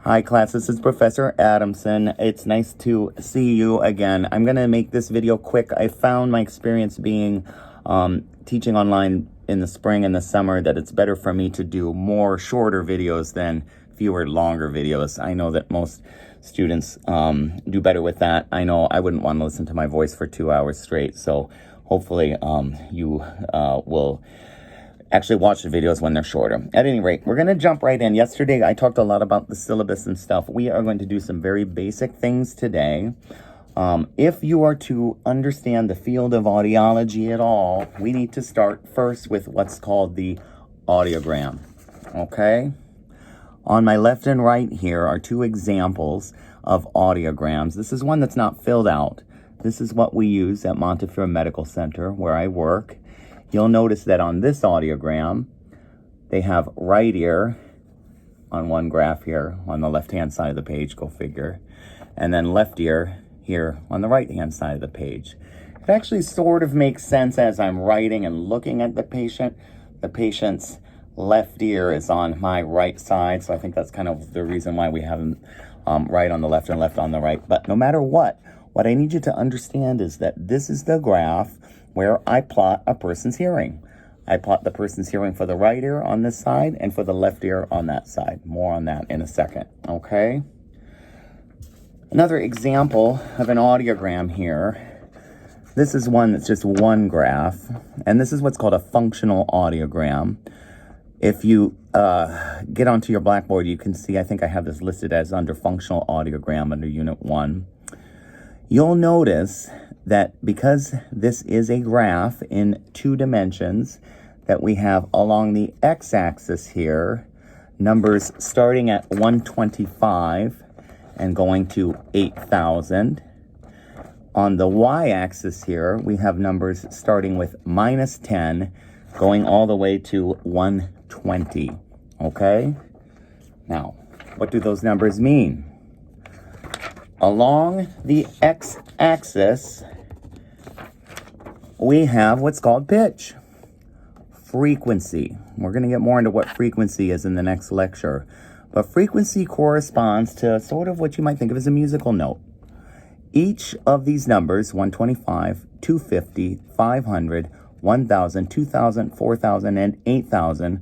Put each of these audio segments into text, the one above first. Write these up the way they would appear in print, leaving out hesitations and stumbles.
Hi class, this is Professor Adamson. It's nice to see you again. I'm going to make this video quick. I found my experience being teaching online in the spring and the summer that it's better for me to do more shorter videos than fewer longer videos. I know that most students do better with that. I know I wouldn't want to listen to my voice for 2 hours straight, so hopefully you will actually watch the videos when they're shorter. At any rate, we're going to jump right in. Yesterday, I talked a lot about the syllabus and stuff. We are going to do some very basic things today. If you are to understand the field of audiology at all, we need to start first with what's called the audiogram, okay? On my left and right here are two examples of audiograms. This is one that's not filled out. This is what we use at Montefiore Medical Center, where I work. You'll notice that on this audiogram, they have right ear on one graph here on the left-hand side of the page, go figure, and then left ear here on the right-hand side of the page. It actually sort of makes sense as I'm writing and looking at the patient. The patient's left ear is on my right side, so I think that's kind of the reason why we have them right on the left and left on the right. But no matter what I need you to understand is that this is the graph where I plot a person's hearing. I plot the person's hearing for the right ear on this side and for the left ear on that side. More on that in a second, okay? Another example of an audiogram here. This is one that's just one graph, and this is what's called a functional audiogram. If you get onto your Blackboard, you can see, I think I have this listed as under functional audiogram under Unit 1. You'll notice that because this is a graph in 2 dimensions, that we have along the x-axis here, numbers starting at 125 and going to 8,000. On the y-axis here, we have numbers starting with -10, going all the way to 120, okay? Now, what do those numbers mean? Along the x-axis, we have what's called pitch, frequency. We're going to get more into what frequency is in the next lecture. But frequency corresponds to sort of what you might think of as a musical note. Each of these numbers, 125, 250, 500, 1,000, 2,000, 4,000, and 8,000,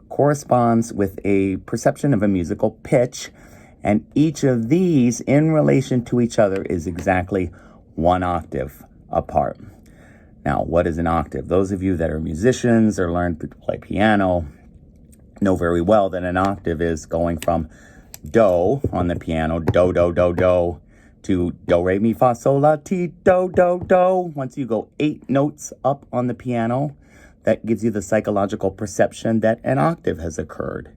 corresponds with a perception of a musical pitch. And each of these in relation to each other is exactly 1 octave apart. Now, what is an octave? Those of you that are musicians or learn to play piano know very well that an octave is going from do on the piano, do, do, do, do, to do, re, mi, fa, sol, la, ti, do, do, do. Once you go 8 notes up on the piano, that gives you the psychological perception that an octave has occurred.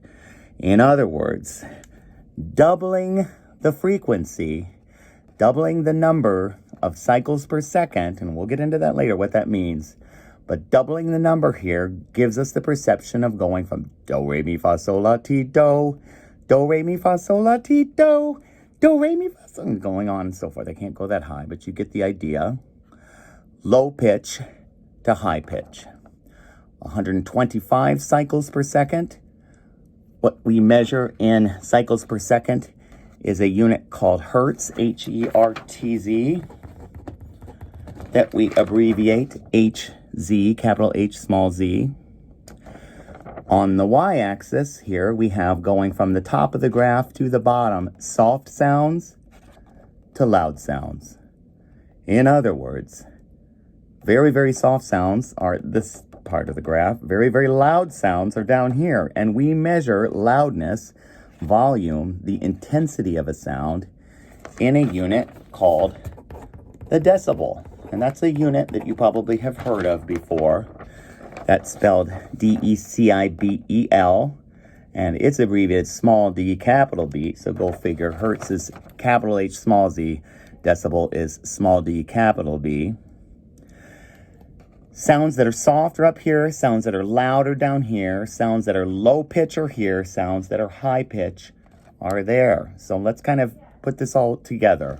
In other words, doubling the frequency, doubling the number of cycles per second, and we'll get into that later, what that means, but doubling the number here gives us the perception of going from do, re, mi, fa, sol, la, ti, do, re, mi, fa, sol, la, ti, do, re, mi, fa, sol, and going on and so forth. I can't go that high, but you get the idea. Low pitch to high pitch. 125 cycles per second. What we measure in cycles per second is a unit called Hertz, H-E-R-T-Z, that we abbreviate H-Z, capital H, small z. On the y-axis here, we have going from the top of the graph to the bottom, soft sounds to loud sounds. In other words, very, very soft sounds are this part of the graph. Very, very loud sounds are down here. And we measure loudness, volume, the intensity of a sound in a unit called the decibel. And that's a unit that you probably have heard of before. That's spelled D-E-C-I-B-E-L. And it's abbreviated small d, capital B. So go figure. Hertz is capital H, small z. Decibel is small d, capital B. Sounds that are soft are up here, sounds that are loud are down here, sounds that are low pitch are here, sounds that are high pitch are there. So let's kind of put this all together.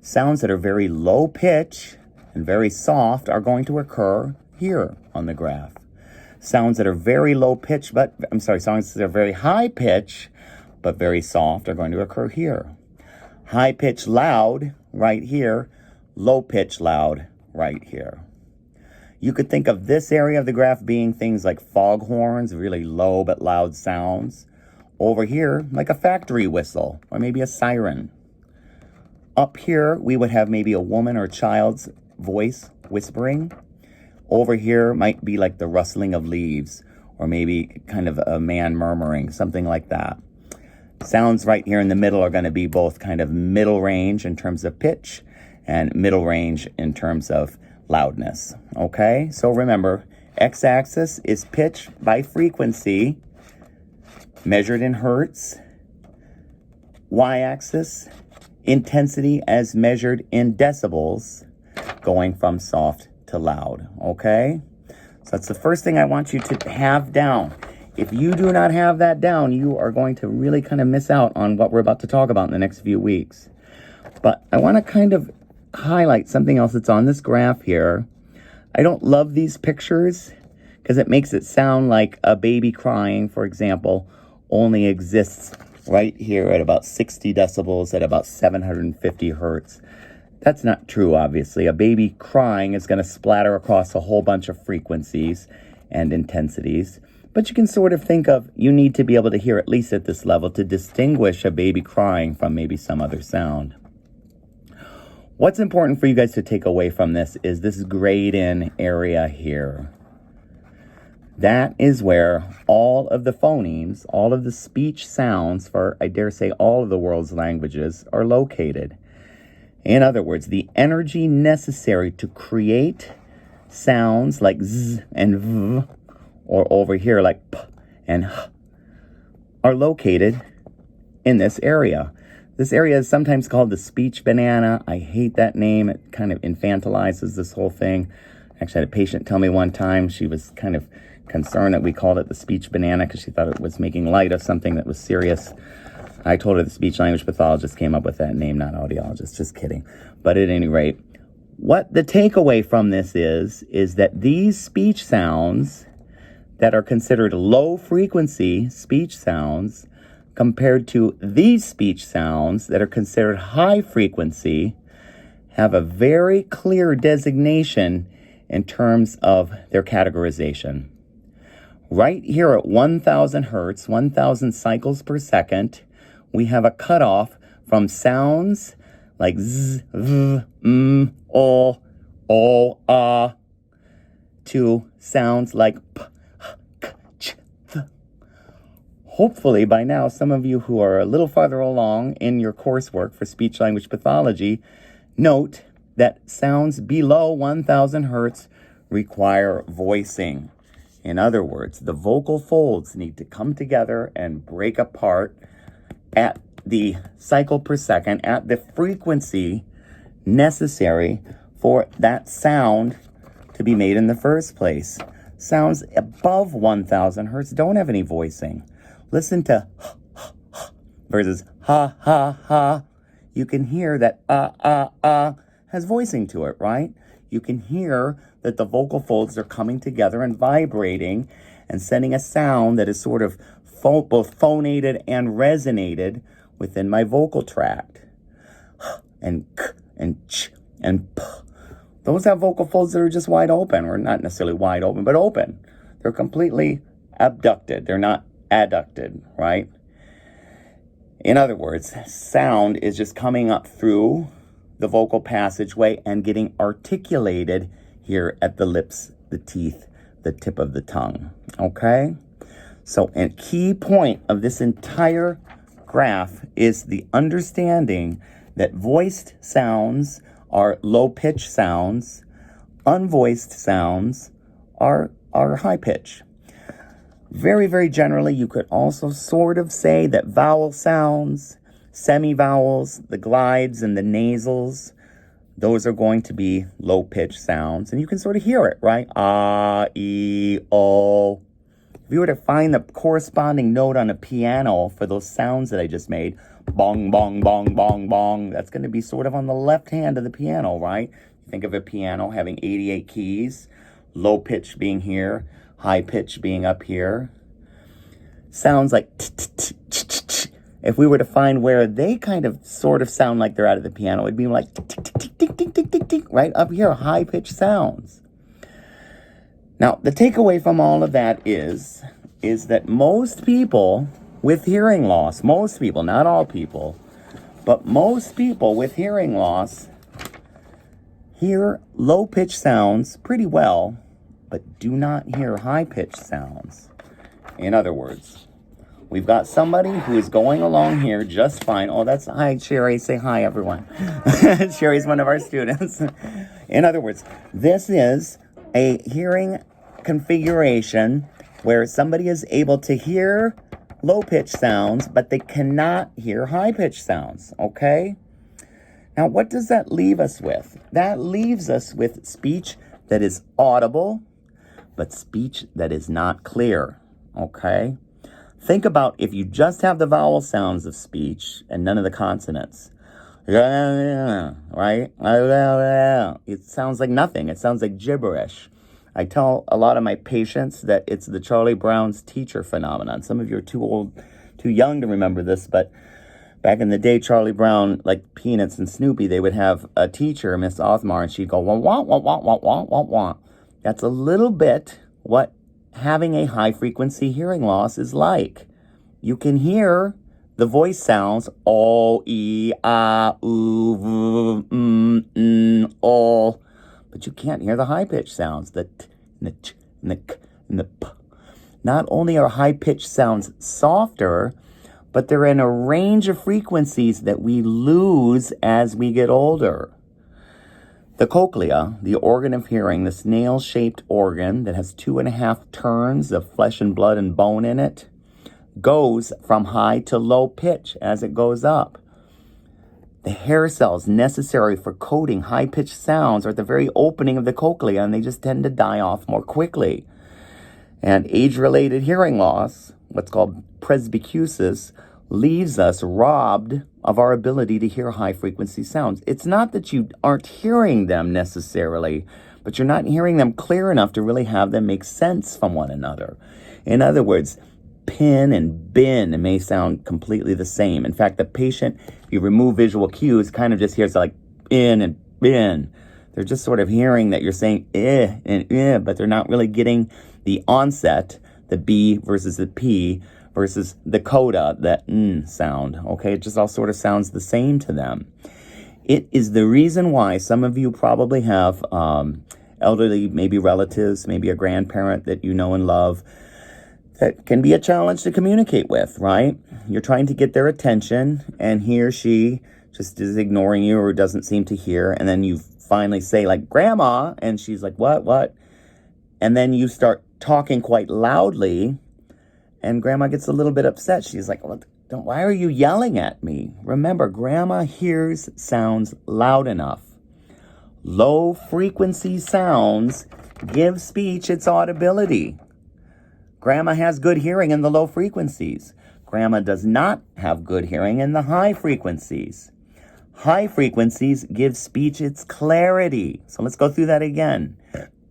Sounds that are very low pitch and very soft are going to occur here on the graph. Sounds that are very low pitch, sounds that are very high pitch but very soft are going to occur here. High pitch loud right here, low pitch loud right here. You could think of this area of the graph being things like foghorns, really low but loud sounds. Over here, like a factory whistle or maybe a siren. Up here, we would have maybe a woman or child's voice whispering. Over here might be like the rustling of leaves or maybe kind of a man murmuring, something like that. Sounds right here in the middle are going to be both kind of middle range in terms of pitch and middle range in terms of loudness. Okay, so remember, x-axis is pitch by frequency measured in hertz. Y-axis, intensity as measured in decibels, going from soft to loud. Okay, so that's the first thing I want you to have down. If you do not have that down, you are going to really kind of miss out on what we're about to talk about in the next few weeks. But I want to kind of highlight something else that's on this graph here. I don't love these pictures because it makes it sound like a baby crying, for example, only exists right here at about 60 decibels at about 750 hertz. That's not true, obviously. A baby crying is going to splatter across a whole bunch of frequencies and intensities. But you can sort of think of, you need to be able to hear at least at this level to distinguish a baby crying from maybe some other sound. What's important for you guys to take away from this is this grayed in area here. That is where all of the phonemes, all of the speech sounds for, I dare say, all of the world's languages are located. In other words, the energy necessary to create sounds like z and v, or over here like p and h, are located in this area. This area is sometimes called the speech banana. I hate that name. It kind of infantilizes this whole thing. Actually, I had a patient tell me one time she was kind of concerned that we called it the speech banana because she thought it was making light of something that was serious. I told her the speech language pathologist came up with that name, not audiologist. Just kidding. But at any rate, what the takeaway from this is that these speech sounds that are considered low frequency speech sounds compared to these speech sounds that are considered high frequency have a very clear designation in terms of their categorization. Right here at 1,000 hertz, 1,000 cycles per second, we have a cutoff from sounds like z, v, o, to sounds like p, k, ch, th. Hopefully by now, some of you who are a little farther along in your coursework for speech language pathology note that sounds below 1,000 hertz require voicing. In other words, the vocal folds need to come together and break apart at the cycle per second, at the frequency necessary for that sound to be made in the first place. Sounds above 1,000 hertz don't have any voicing. Listen to versus ha, ha, ha. You can hear that has voicing to it, right? You can hear that the vocal folds are coming together and vibrating and sending a sound that is sort of both phonated and resonated within my vocal tract. And k and ch and p. Those have vocal folds that are just wide open, or not necessarily wide open, but open. They're completely abducted. They're not adducted, right? In other words, sound is just coming up through the vocal passageway and getting articulated here at the lips, the teeth, the tip of the tongue, okay? So a key point of this entire graph is the understanding that voiced sounds are low-pitch sounds, unvoiced sounds are high pitch. Very, very generally, you could also sort of say that vowel sounds, semi-vowels, the glides and the nasals, those are going to be low-pitch sounds. And you can sort of hear it, right? Ah, E, O. If you were to find the corresponding note on a piano for those sounds that I just made, bong, bong, bong, bong, bong, that's going to be sort of on the left hand of the piano, right? Think of a piano having 88 keys, low pitch being here, high pitch being up here. Sounds like t, t, t, t, t, t, if we were to find where they kind of sort of sound like they're out of the piano, it'd be like tick, tick, tick, tick, tick, tick, tick, tick, right up here, high-pitched sounds. Now, the takeaway from all of that is that most people with hearing loss, most people, not all people, but most people with hearing loss hear low-pitched sounds pretty well, but do not hear high-pitched sounds. In other words, we've got somebody who is going along here just fine. Oh, that's, hi, Sherry. Say hi, everyone. Sherry's one of our students. In other words, this is a hearing configuration where somebody is able to hear low-pitched sounds, but they cannot hear high-pitched sounds, okay? Now, what does that leave us with? That leaves us with speech that is audible, but speech that is not clear, okay? Think about if you just have the vowel sounds of speech and none of the consonants. Right? It sounds like nothing. It sounds like gibberish. I tell a lot of my patients that it's the Charlie Brown's teacher phenomenon. Some of you are too young to remember this, but back in the day, Charlie Brown, like Peanuts and Snoopy, they would have a teacher, Miss Othmar, and she'd go, wah, wah, wah, wah, wah, wah, wah, wah. That's a little bit what having a high-frequency hearing loss is like. You can hear the voice sounds, o, e, a, u, v, o, but you can't hear the high-pitched sounds, the t, and the ch, and the k, and the p. Not only are high-pitched sounds softer, but they're in a range of frequencies that we lose as we get older. The cochlea, the organ of hearing, the snail-shaped organ that has 2.5 turns of flesh and blood and bone in it, goes from high to low pitch as it goes up. The hair cells necessary for coding high-pitched sounds are at the very opening of the cochlea, and they just tend to die off more quickly. And age-related hearing loss, what's called presbycusis, leaves us robbed of our ability to hear high-frequency sounds. It's not that you aren't hearing them necessarily, but you're not hearing them clear enough to really have them make sense from one another. In other words, pin and bin may sound completely the same. In fact, the patient, if you remove visual cues, kind of just hears like in and bin. They're just sort of hearing that you're saying and but they're not really getting the onset, the B versus the P versus the coda, the sound. Okay, it just all sort of sounds the same to them. It is the reason why some of you probably have elderly, maybe relatives, maybe a grandparent that you know and love, that can be a challenge to communicate with, right? You're trying to get their attention, and he or she just is ignoring you or doesn't seem to hear, and then you finally say, like, Grandma, and she's like, what? And then you start talking quite loudly, and Grandma gets a little bit upset. She's like, why are you yelling at me? Remember, Grandma hears sounds loud enough. Low-frequency sounds give speech its audibility. Grandma has good hearing in the low frequencies. Grandma does not have good hearing in the high frequencies. High frequencies give speech its clarity. So let's go through that again.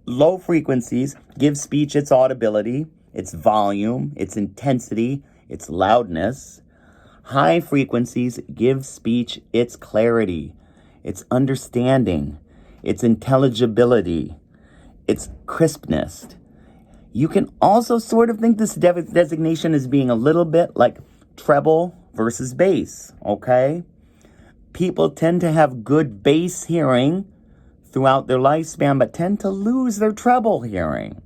Low frequencies give speech its audibility, its volume, its intensity, its loudness. High frequencies give speech its clarity, its understanding, its intelligibility, its crispness. You can also sort of think this designation as being a little bit like treble versus bass, okay? People tend to have good bass hearing throughout their lifespan, but tend to lose their treble hearing.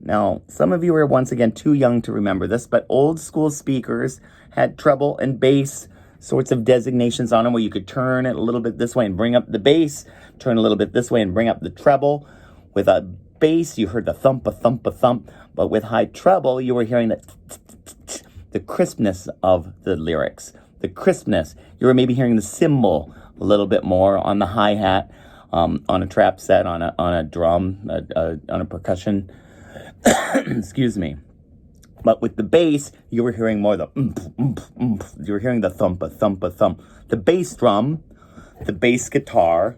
Now, some of you are once again too young to remember this, but old school speakers had treble and bass sorts of designations on them where you could turn it a little bit this way and bring up the bass, turn a little bit this way and bring up the treble. With a bass, you heard the thump, a thump, a thump, but with high treble, you were hearing the crispness of the lyrics, the crispness. You were maybe hearing the cymbal a little bit more on the hi-hat, on a trap set, on a drum, on a percussion. Excuse me. But with the bass, you were hearing more the you were hearing the thump, a thump, a thump. The bass drum, the bass guitar,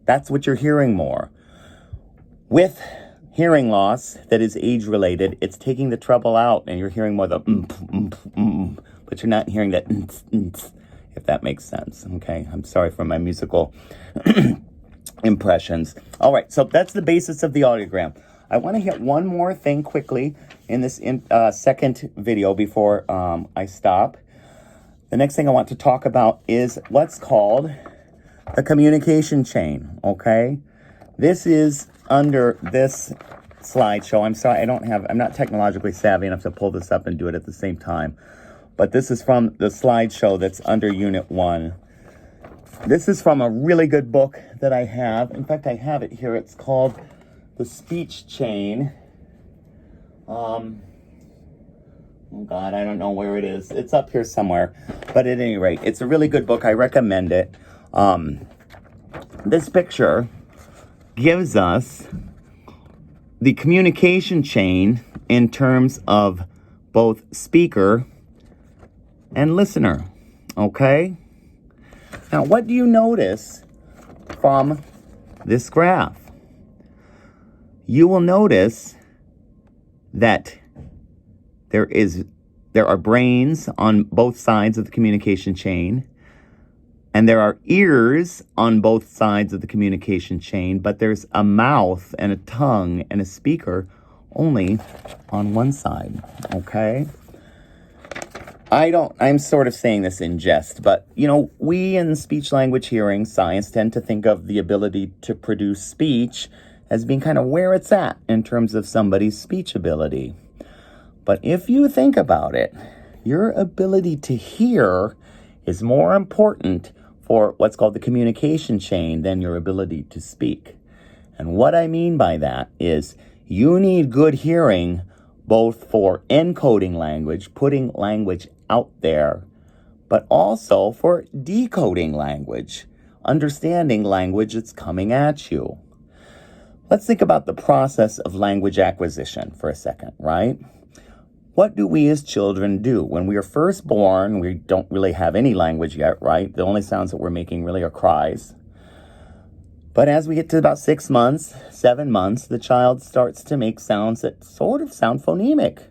that's what you're hearing more. With hearing loss that is age-related, it's taking the treble out, and you're hearing more the but you're not hearing that if that makes sense. Okay, I'm sorry for my musical impressions. All right, so that's the basis of the audiogram. I want to hit one more thing quickly in this second video before I stop. The next thing I want to talk about is what's called the communication chain, okay? This is under this slideshow. I'm sorry, I'm not technologically savvy enough to pull this up and do it at the same time. But this is from the slideshow that's under Unit 1. This is from a really good book that I have. In fact, I have it here. It's called The Speech Chain. Oh God, I don't know where it is. It's up here somewhere. But at any rate, it's a really good book. I recommend it. This picture gives us the communication chain in terms of both speaker and listener, okay? Now, what do you notice from this graph? You will notice that there are brains on both sides of the communication chain, and there are ears on both sides of the communication chain, but there's a mouth and a tongue and a speaker only on one side, okay? I'm sort of saying this in jest, but, you know, we in speech language hearing science tend to think of the ability to produce speech as being kind of where it's at in terms of somebody's speech ability. But if you think about it, your ability to hear is more important for what's called the communication chain than your ability to speak. And what I mean by that is you need good hearing both for encoding language, putting language out there, but also for decoding language, understanding language that's coming at you. Let's think about the process of language acquisition for a second, right? What do we as children do? When we are first born, we don't really have any language yet, right? The only sounds that we're making really are cries. But as we get to about 6 months, 7 months, the child starts to make sounds that sort of sound phonemic.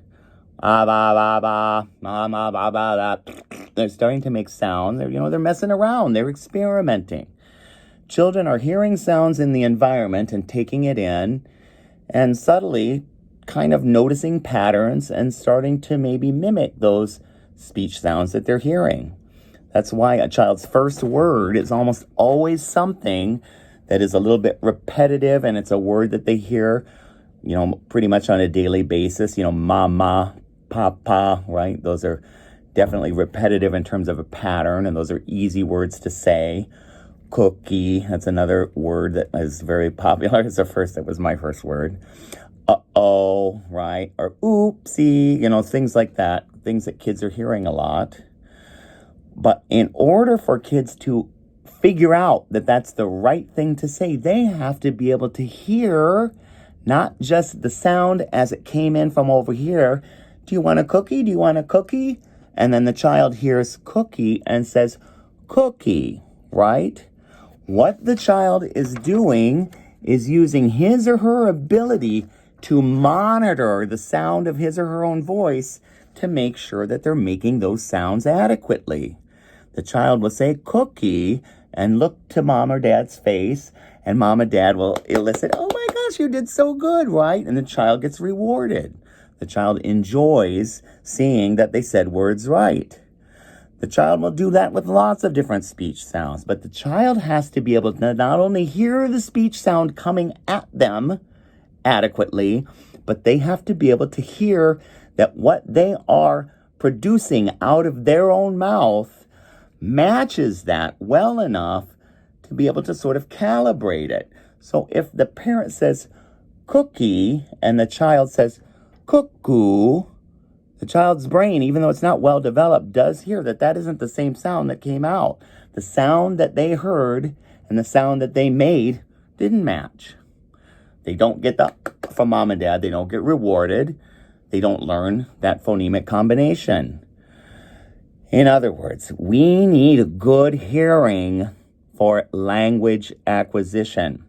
Ah, ba, ba, ba, ma, ma, ba, ba, da. They're starting to make sounds. They're messing around. They're experimenting. Children are hearing sounds in the environment and taking it in, and subtly kind of noticing patterns and starting to maybe mimic those speech sounds that they're hearing. That's why a child's first word is almost always something that is a little bit repetitive, and it's a word that they hear, pretty much on a daily basis. Mama, papa, right? Those are definitely repetitive in terms of a pattern, and those are easy words to say. Cookie, that's another word that is very popular. That was my first word. Uh-oh, right? Or oopsie, things like that. Things that kids are hearing a lot. But in order for kids to figure out that that's the right thing to say, they have to be able to hear not just the sound as it came in from over here. Do you want a cookie? Do you want a cookie? And then the child hears cookie and says cookie, right? What the child is doing is using his or her ability to monitor the sound of his or her own voice to make sure that they're making those sounds adequately. The child will say cookie and look to mom or dad's face, and mom and dad will elicit, oh my gosh, you did so good, right? And the child gets rewarded. The child enjoys seeing that they said words right. The child will do that with lots of different speech sounds, but the child has to be able to not only hear the speech sound coming at them adequately, but they have to be able to hear that what they are producing out of their own mouth matches that well enough to be able to sort of calibrate it. So if the parent says cookie and the child says cuckoo, the child's brain, even though it's not well developed, does hear that that isn't the same sound that came out. The sound that they heard and the sound that they made didn't match. They don't get the from mom and dad. They don't get rewarded. They don't learn that phonemic combination. In other words, we need good hearing for language acquisition.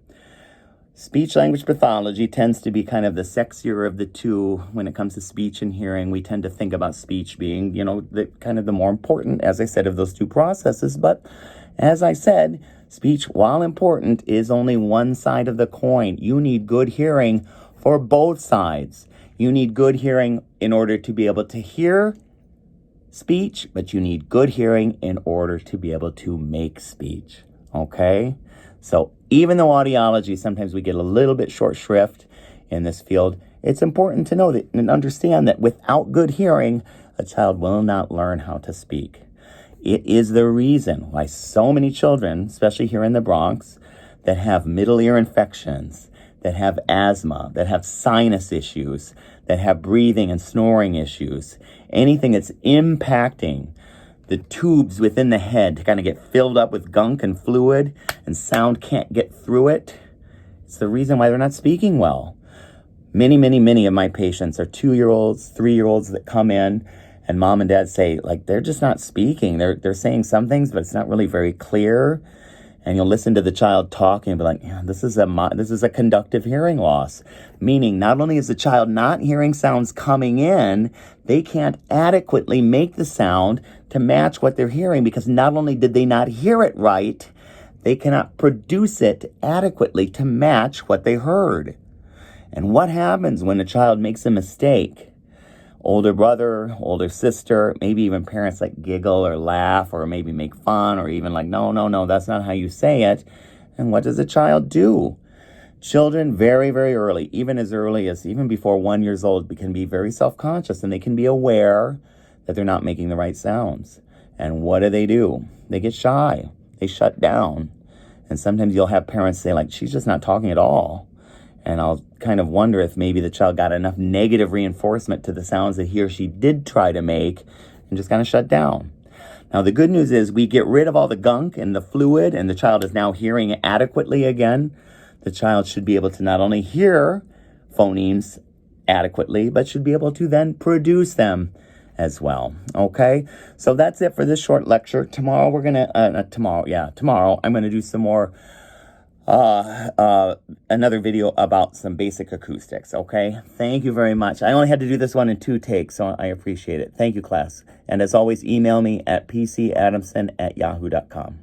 Speech language pathology tends to be kind of the sexier of the two when it comes to speech and hearing. We tend to think about speech being, the kind of the more important, as I said, of those two processes. But as I said, speech, while important, is only one side of the coin. You need good hearing for both sides. You need good hearing in order to be able to hear speech, but you need good hearing in order to be able to make speech. Okay? So even though audiology, sometimes we get a little bit short shrift in this field, it's important to know that and understand that without good hearing, a child will not learn how to speak. It is the reason why so many children, especially here in the Bronx, that have middle ear infections, that have asthma, that have sinus issues, that have breathing and snoring issues, anything that's impacting the tubes within the head to kind of get filled up with gunk and fluid and sound can't get through it. It's the reason why they're not speaking well. Many of my patients are 2-year-olds, 3-year-olds that come in and mom and dad say, like, they're just not speaking. They're saying some things, but it's not really very clear. And you'll listen to the child talking and be like, yeah, this is a conductive hearing loss. Meaning not only is the child not hearing sounds coming in, they can't adequately make the sound to match what they're hearing, because not only did they not hear it right, they cannot produce it adequately to match what they heard. And what happens when a child makes a mistake? Older brother, older sister, maybe even parents like giggle or laugh or maybe make fun or even like, no, that's not how you say it. And what does a child do? Children very, very early, even as early as even before 1 year old, can be very self-conscious, and they can be aware that they're not making the right sounds. And what do? They get shy. They shut down. And sometimes you'll have parents say, like, she's just not talking at all. And I'll kind of wonder if maybe the child got enough negative reinforcement to the sounds that he or she did try to make and just kind of shut down. Now, the good news is we get rid of all the gunk and the fluid, and the child is now hearing adequately again. The child should be able to not only hear phonemes adequately, but should be able to then produce them as well. Okay? So that's it for this short lecture. Tomorrow I'm going to do some more another video about some basic acoustics. Okay, thank you very much. I only had to do this one in 2 takes, so I appreciate it. Thank you, class. And as always, email me at pcadamson@yahoo.com.